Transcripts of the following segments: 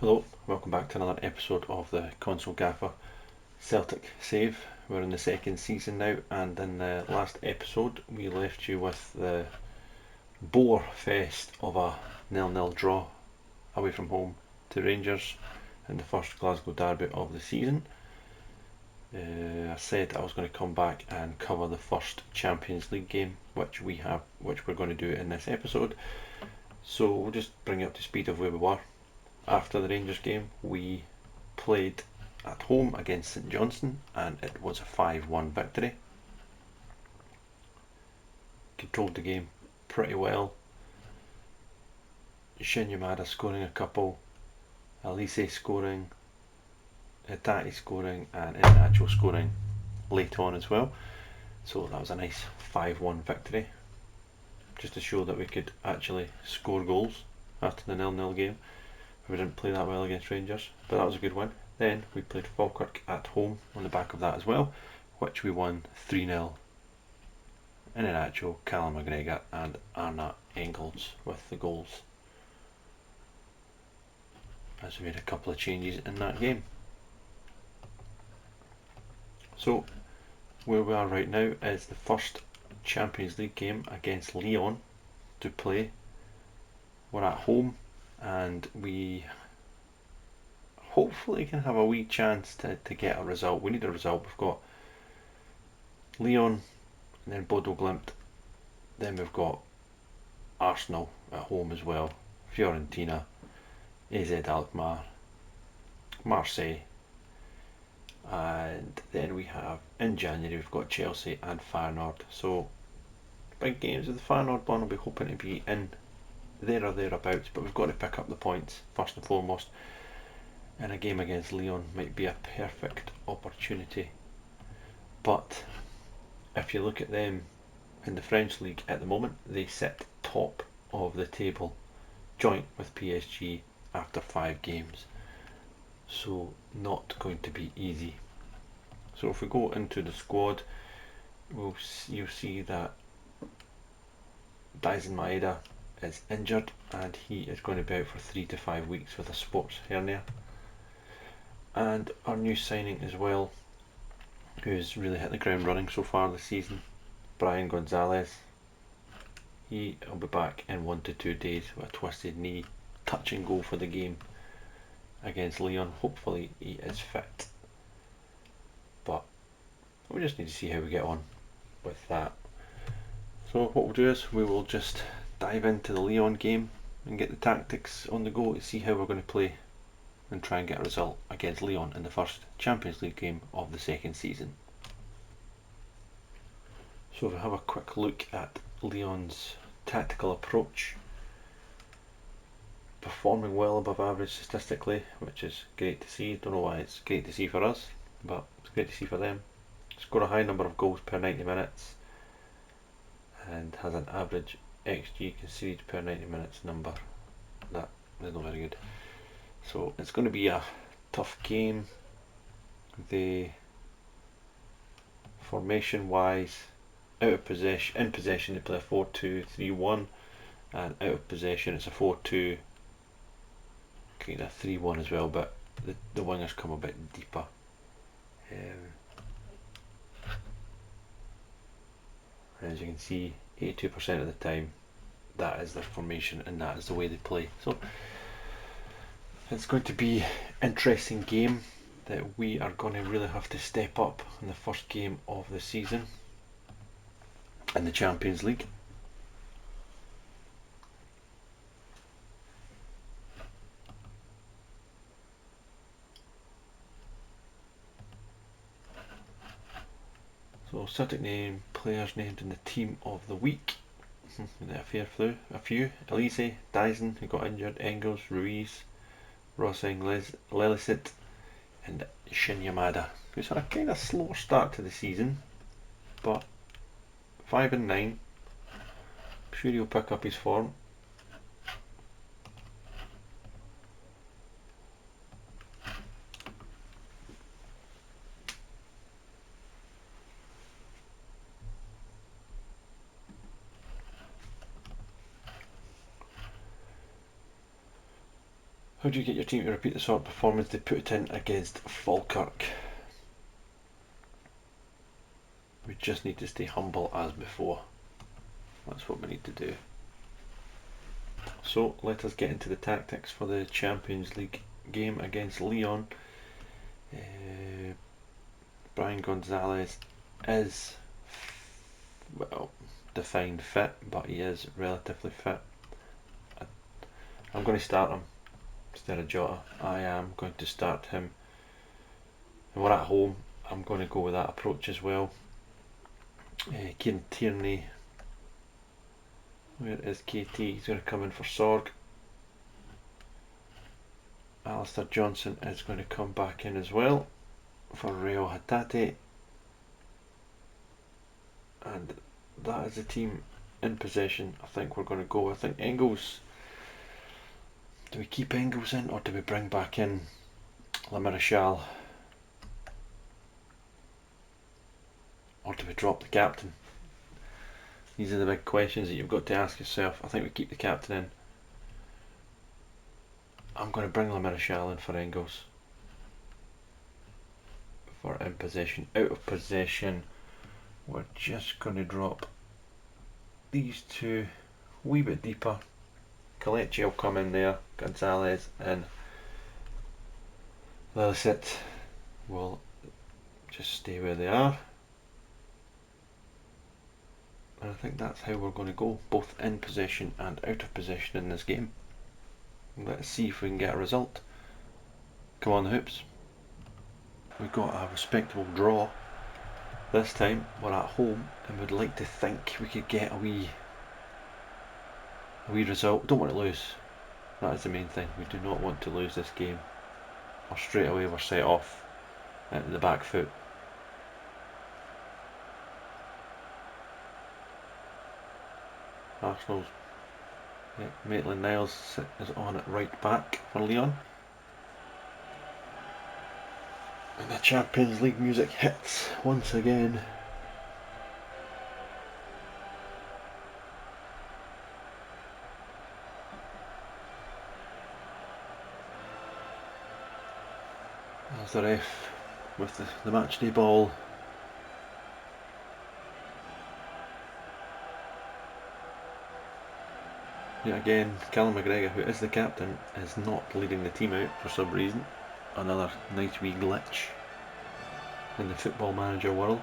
Hello, welcome back to another episode of the Console Gaffer Celtic Save. We're in the second season now, and in the last episode we left you with the bore fest of a 0-0 draw away from home to Rangers in the first Glasgow derby of the season. I said I was going to come back and cover the first Champions League game, which we're going to do in this episode. So we'll just bring you up to speed of where we were. After the Rangers game, we played at home against St Johnstone and it was a 5-1 victory. Controlled the game pretty well. Yamada scoring a couple, Elise scoring, Hitati scoring, and Iheanacho scoring late on as well. So that was a nice 5-1 victory, just to show that we could actually score goals after the 0-0 game. We didn't play that well against Rangers, but that was a good win. Then we played Falkirk at home on the back of that as well, which we won 3-0. Iheanacho, Callum McGregor and Arna Engels with the goals, as we made a couple of changes in that game. So where we are right now is the first Champions League game against Lyon to play. We're at home and we hopefully can have a wee chance to get a result. We need a result. We've got Lyon and then Bodo Glimt, then we've got Arsenal at home as well, Fiorentina, AZ Alkmaar, Marseille, and then we have in January we've got Chelsea and Feyenoord. So big games. With the Feyenoord one, I'll be hoping to be in there or thereabouts, but we've got to pick up the points first and foremost, and a game against Lyon might be a perfect opportunity. But if you look at them in the French league at the moment, they sit top of the table, joint with PSG after 5 games. So not going to be easy. So if we go into the squad, you'll see that Daisen Maeda is injured and he is going to be out for 3 to 5 weeks with a sports hernia. And our new signing as well, who's really hit the ground running so far this season, Brian Gonzalez, he'll be back in 1 to 2 days with a twisted knee, touch and go for the game against Lyon. Hopefully he is fit, but we just need to see how we get on with that. So what we'll do is we will just dive into the Lyon game and get the tactics on the go to see how we're going to play and try and get a result against Lyon in the first Champions League game of the second season. So if we have a quick look at Lyon's tactical approach, performing well above average statistically, which is great to see. Don't know why it's great to see for us, but it's great to see for them. Score a high number of goals per 90 minutes and has an average XG conceded per 90 minutes number. That is not very good. So it's going to be a tough game. The formation wise, in possession they play a 4-2-3-1, and out of possession it's a 4-2 kind of 3-1 as well, but the wingers come a bit deeper. As you can see, 82% of the time that is their formation and that is the way they play. So it's going to be an interesting game that we are going to really have to step up in the first game of the season in the Champions League. So Celtic name, players named in the team of the week. A few. Elise, Daisen, who got injured, Engels, Ruiz, Rossing, Lelisit, and Yamada, who's had a kind of slow start to the season, but 5 and 9. I'm sure he'll pick up his form. How do you get your team to repeat the sort of performance they put it in against Falkirk? We just need to stay humble as before. That's what we need to do. So let us get into the tactics for the Champions League game against Lyon. Brian Gonzalez is, well, defined fit, but he is relatively fit. I'm going to start him instead of Jota. I am going to start him. And we're at home. I'm going to go with that approach as well. Kieran Tierney. Where is KT? He's going to come in for Sorg. Alistair Johnson is going to come back in as well for Reo Hatate. And that is the team in possession. I think we're going to go. I think Engels. Do we keep Engels in or do we bring back in Le Marechal? Or do we drop the captain? These are the big questions that you've got to ask yourself. I think we keep the captain in. I'm going to bring Le Marechal in for Engels. For in possession. Out of possession, we're just going to drop these two a wee bit deeper. Kelechi will come in there. Gonzalez and Lillisitt will just stay where they are. And I think that's how we're going to go, both in possession and out of possession in this game. Let's see if we can get a result. Come on the Hoops. We got a respectable draw this time. We're at home and we'd like to think we could get a wee result. Don't want to lose. That is the main thing. We do not want to lose this game, or straight away we're set off at the back foot. Arsenal's Maitland-Niles is on at right back for Lyon. And the Champions League music hits once again. There's the ref with the matchday ball. Yet again, Callum McGregor, who is the captain, is not leading the team out for some reason. Another nice wee glitch in the football manager world.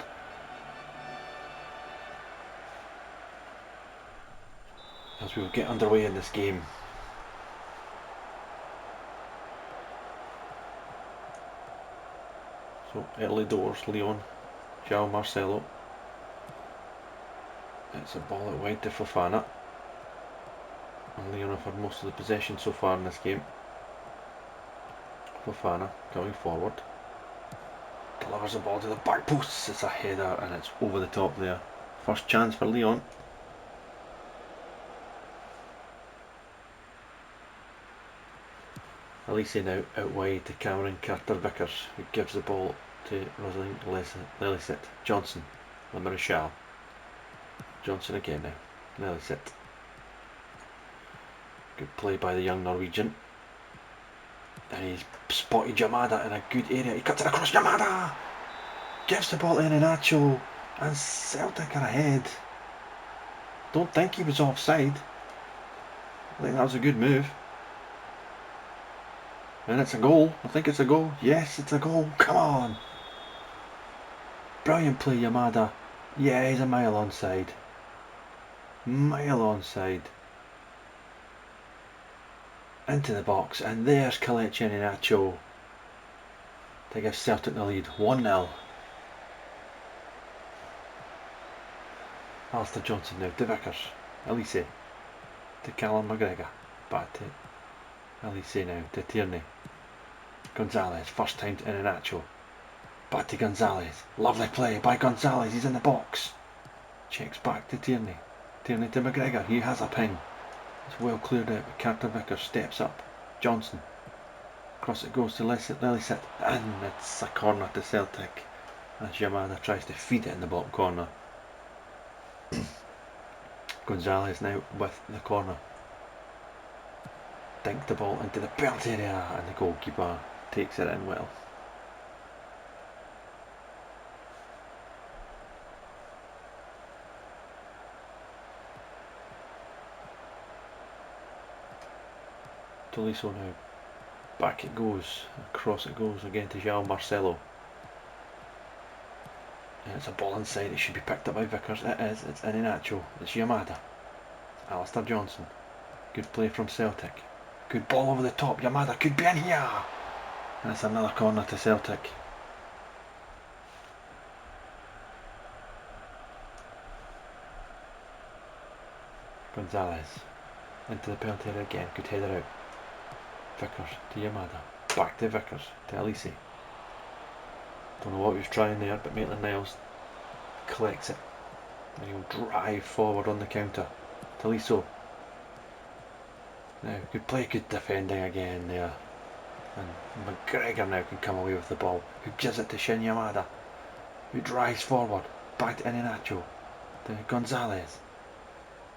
As we will get underway in this game. So early doors, Lyon, João Marcelo. It's a ball out wide to Fofana. And Lyon have had most of the possession so far in this game. Fofana coming forward. Delivers the ball to the back post. It's a header and it's over the top there. First chance for Lyon. Elise now out wide to Cameron Carter-Vickers, who gives the ball to Rosalind Lillisitt. Johnson, Le Marechal. Johnson again now. Lillisitt. Good play by the young Norwegian. And he's spotted Yamada in a good area. He cuts it across. Yamada gives the ball to Iheanacho, and Celtic are ahead. Don't think he was offside. I think that was a good move. And it's a goal. I think it's a goal. Yes, it's a goal. Come on. Brilliant play, Yamada. Yeah, he's a mile onside. Mile onside. Into the box, and there's Kelechi Iheanacho to give Celtic the lead, 1-0. Alistair Johnson now to Vickers, Elise to Callum McGregor, back to Elise now to Tierney. Gonzalez, first time to Iheanacho, back to Gonzalez, lovely play by Gonzalez, he's in the box, checks back to Tierney, Tierney to McGregor, he has a ping. It's well cleared out, but Carter-Vickers steps up. Johnson. Across it goes to Lillisitt, and it's a corner to Celtic as Yamada tries to feed it in the bottom corner. Gonzalez now with the corner. dink the ball into the penalty area, and the goalkeeper takes it in well. Tolisso now, back it goes, across it goes again to João Marcelo. And it's a ball inside, it should be picked up by Vickers, it is, it's Iheanacho, it's Yamada, Alistair Johnson, good play from Celtic, good ball over the top, Yamada could be in here, and it's another corner to Celtic. Gonzalez, into the penalty area again, good header out, Vickers to Yamada, back to Vickers, to Elise. Don't know what he was trying there, but Maitland-Niles collects it. And he'll drive forward on the counter. Tolisso. Now, good play, good defending again there. And McGregor now can come away with the ball. Who gives it to Shin Yamada, who drives forward. Back to Iheanacho. To Gonzalez.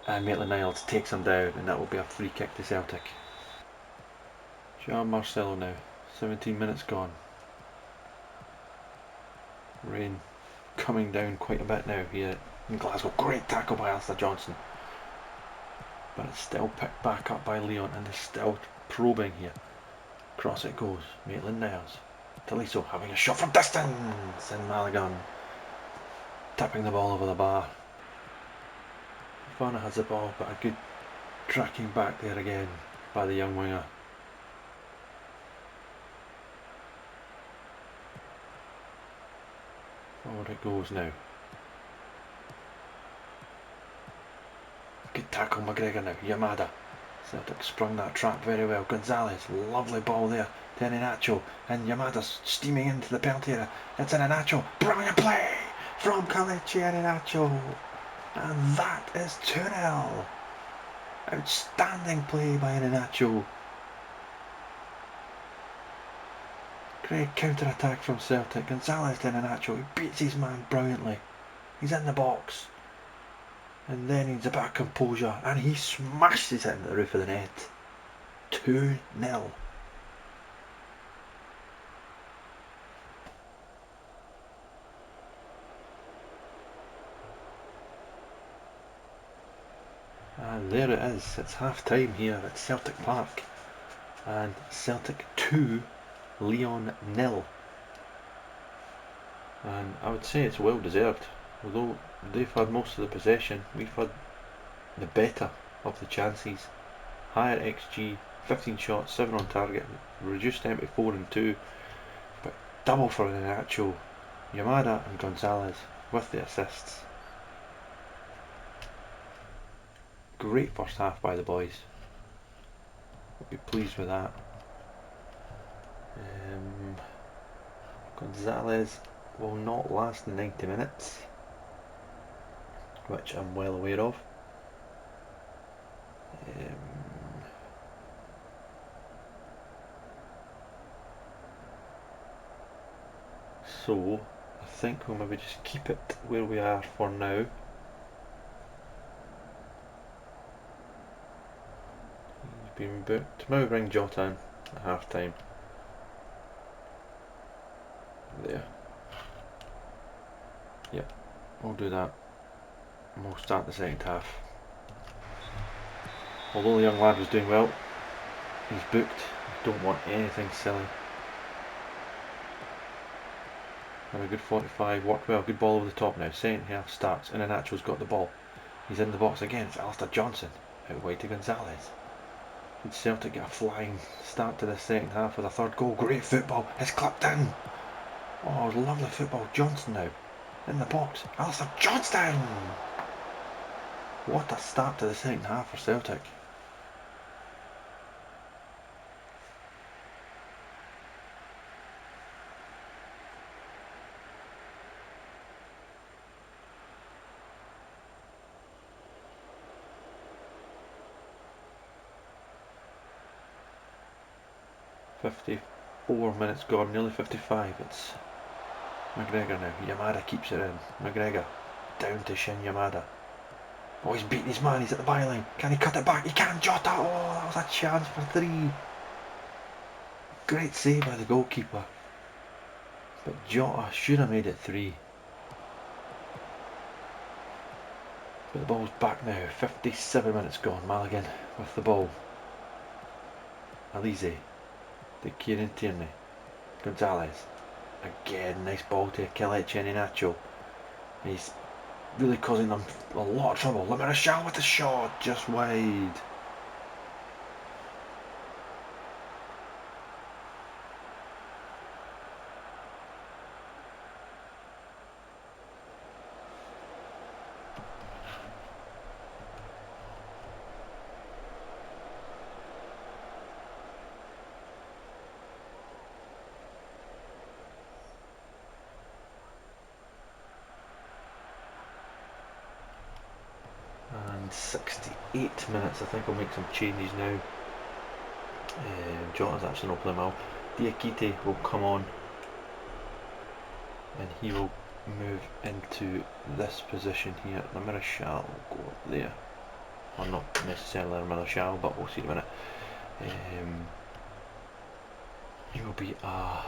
And Maitland-Niles takes him down, and that will be a free kick to Celtic. João Marcelo now. 17 minutes gone. Rain coming down quite a bit now here in Glasgow. Great tackle by Alistair Johnson, but it's still picked back up by Lyon, and they're still probing here. Cross it goes, Maitland-Niles, Tolisso having a shot from distance, and Malagon tipping the ball over the bar. Fana has the ball, but a good tracking back there again by the young winger. Forward it goes now. Good tackle, McGregor now. Yamada. Celtic sprung that trap very well. Gonzalez, lovely ball there to Iheanacho, and Yamada's steaming into the penalty area. It's Iheanacho. Brilliant play from Kelechi Iheanacho, and that is 2-0. Outstanding play by Iheanacho. Great counter-attack from Celtic. Gonzalez to Iheanacho, he beats his man brilliantly. He's in the box. And then he's a bit of composure, and he smashes it into the roof of the net. 2-0. And there it is, it's half time here at Celtic Park. And Celtic 2, Lyon 0. And I would say it's well deserved. Although they've had most of the possession, we've had the better of the chances. Higher XG, 15 shots, 7 on target, reduced them to 4 and 2, but double for Iheanacho, Yamada and Gonzalez with the assists. Great first half by the boys. I'll be pleased with that. Gonzalez will not last 90 minutes, which I'm well aware of. So I think we'll maybe just keep it where we are for now. He's been booked. Maybe bring Jota in at half time. There. Yep, we'll do that. And we'll start the second half. Although the young lad was doing well, he's booked. Don't want anything silly. Have a good 45, worked well, good ball over the top now. Second half starts, and Iheanacho's got the ball. He's in the box again, it's Alistair Johnson. Out wide to Gonzalez. Did Celtic get a flying start to the second half with a third goal? Great football, it's clipped in. Oh, lovely football. Johnson now in the box. Alistair Johnston! What a start to the second half for Celtic. "54 minutes gone, nearly 55. It's McGregor now. Yamada keeps it in. McGregor down to Shin Yamada. Oh, he's beating his man, he's at the byline. Can he cut it back? He can. Jota! Oh, that was a chance for 3. Great save by the goalkeeper. But Jota should have made it 3. But the ball's back now. 57 minutes gone. Maligan with the ball. Alize. To Kieran Tierney. Gonzalez. Again, nice ball to Kelechi Iheanacho. He's really causing them a lot of trouble. Lamarchal with the shot, just wide. And 68 minutes. I think I'll make some changes now. Jota's actually not playing well. Diakite will come on and he will move into this position here. Lamarchal will go up there. Well, not necessarily Lamarchal, but we'll see in a minute. He will be a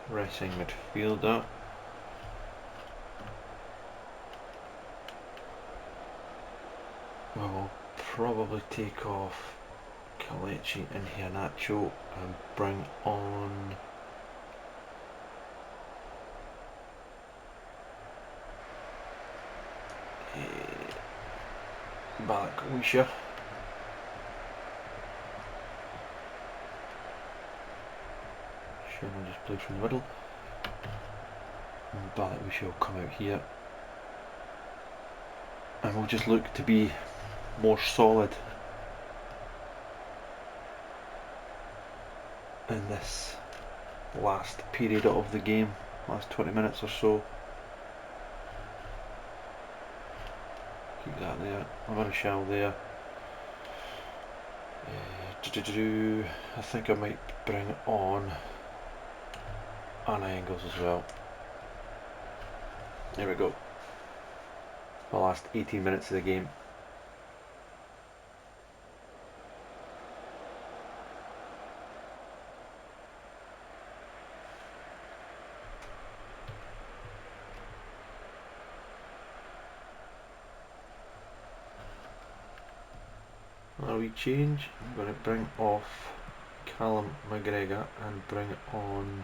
pressing midfielder. We will probably take off Kelechi and Iheanacho and bring on Balikwisha. Sure, we'll just play from the middle. Balikwisha will come out here. And we'll just look to be more solid in this last period of the game, last 20 minutes or so. Keep that there. Lamarchal there. I think I might bring on Anna Engels as well. There we go. The last 18 minutes of the game. Now we change. I'm going to bring off Callum McGregor and bring on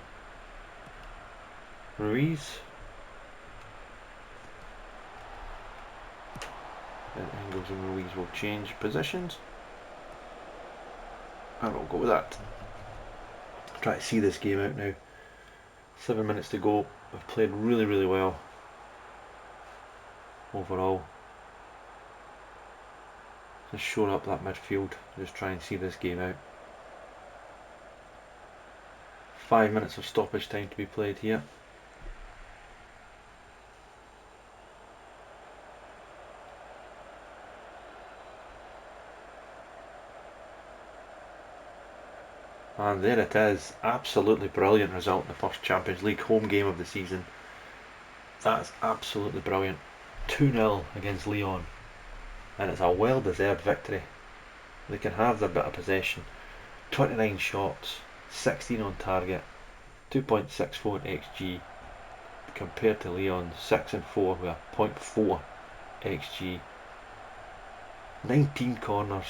Ruiz. Then Engels and Ruiz will change positions. And we'll go with that. Try to see this game out now. 7 minutes to go. We've played really well overall. Just shore up that midfield. Just try and see this game out. 5 minutes of stoppage time to be played here. And there it is. Absolutely brilliant result in the first Champions League home game of the season. That's absolutely brilliant. 2-0 against Lyon. And it's a well-deserved victory. They can have their bit of possession. 29 shots, 16 on target, 2.64 XG, compared to Lyon 6 and 4 with a 0.4 XG. 19 corners.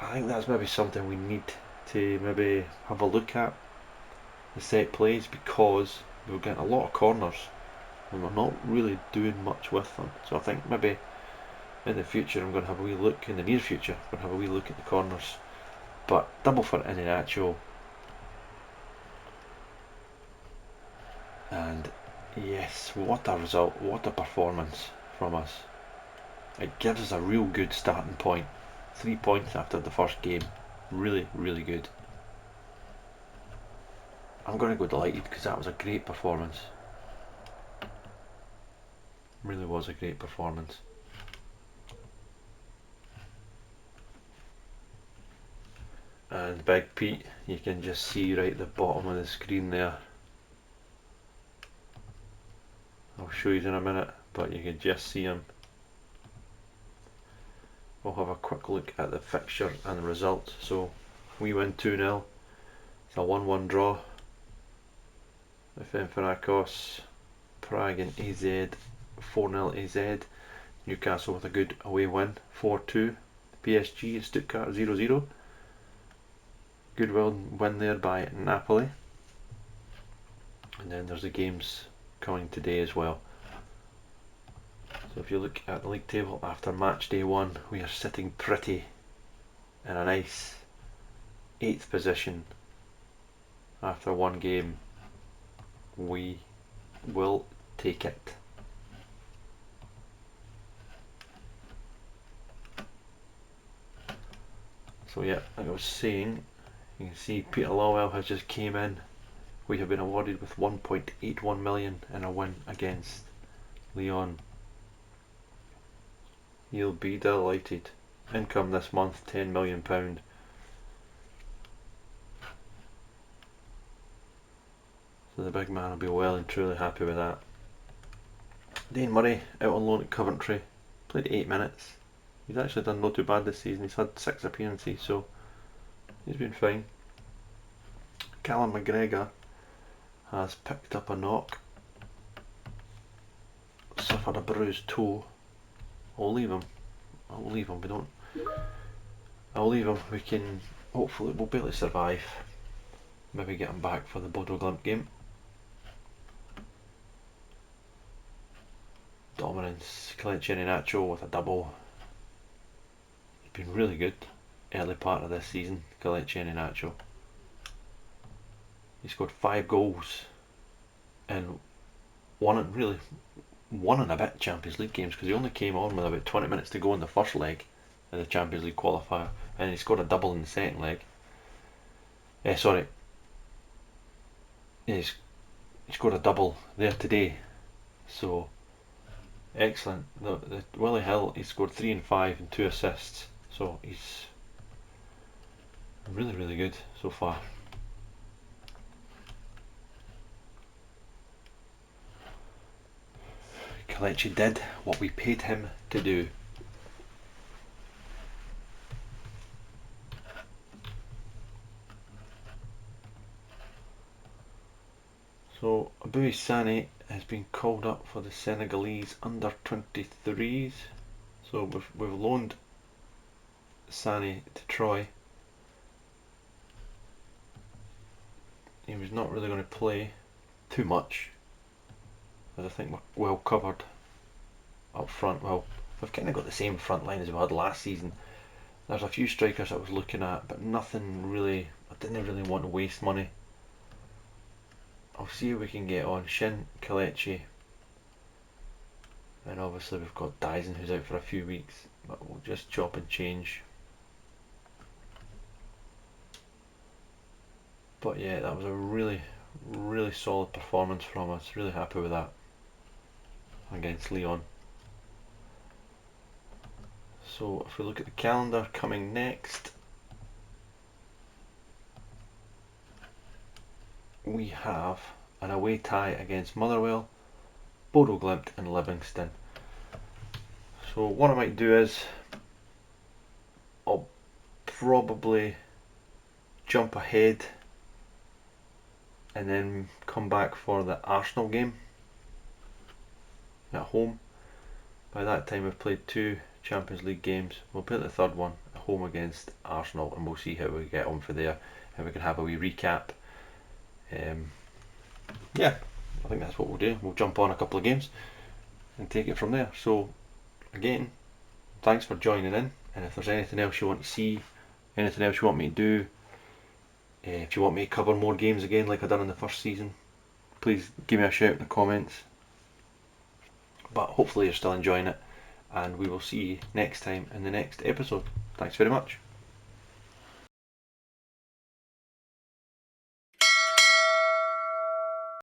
I think that's maybe something we need to maybe have a look at, the set plays, because we're getting a lot of corners and we're not really doing much with them. So I think maybe in the future I'm going to have a wee look, in the near future I'm going to have a wee look at the corners. But double for Iheanacho, and yes, what a result, what a performance from us. It gives us a real good starting point. 3 points after the first game. Really good. I'm going to go delighted because that was a great performance. Really was a great performance. And Big Pete, you can just see right at the bottom of the screen there. I'll show you in a minute, but you can just see him. we'll have a quick look at the fixture and the results. So we win 2-0. It's a 1-1 draw. FM26, Prague and AZ 4-0 AZ. Newcastle with a good away win 4-2. PSG and Stuttgart 0-0. Good win there by Napoli. And then there's the games coming today as well. So if you look at the league table after match day 1, we are sitting pretty in a nice 8th position. After one game, we will take it. So yeah, like I was saying, you can see Peter Lawwell has just came in. We have been awarded with 1.81 million in a win against Lyon. You'll be delighted. Income this month, £10 million. So the big man will be well and truly happy with that. Dane Murray out on loan at Coventry. Played 8 minutes. He's actually done not too bad this season. He's had 6 appearances, so he's been fine. Callum McGregor has picked up a knock. Suffered a bruised toe. I'll leave him. I'll leave him. I'll leave him. We can, hopefully we'll be able to survive. Maybe get him back for the Bodo Glimt game. Dominance, Kelechi Iheanacho with a double. He's been really good early part of this season, Kelechi Iheanacho. He scored 5 goals in one and a bit Champions League games, because he only came on with about 20 minutes to go in the first leg of the Champions League qualifier, and he scored a double in the second leg. He scored a double there today, so excellent. The Willie Hill, he scored 3 and 5 and 2 assists, so he's really, really good so far. Kelechi did what we paid him to do. So Abui Sane has been called up for the Senegalese under 23s. So we've loaned Sane to Troy. He was not really going to play too much, as I think we're well covered up front. Well, we've kind of got the same front line as we had last season. There's a few strikers I was looking at, but nothing really. I didn't really want to waste money. I'll see if we can get on Shin, Kelechi, and obviously we've got Dyson who's out for a few weeks, but we'll just chop and change. But yeah, that was a really, really solid performance from us. Really happy with that against Lyon. So if we look at the calendar coming next, we have an away tie against Motherwell, Bodo Glimt and Livingston. So what I might do is I'll probably jump ahead and then come back for the Arsenal game at home. By that time we've played 2 Champions League games. We'll play the 3rd one at home against Arsenal, and we'll see how we get on for there, and we can have a wee recap. Yeah, I think that's what we'll do. We'll jump on a couple of games and take it from there. So again, thanks for joining in, and if there's anything else you want to see, anything else you want me to do, if you want me to cover more games again like I done in the first season, please give me a shout in the comments. But hopefully you're still enjoying it, and we will see you next time in the next episode. Thanks very much.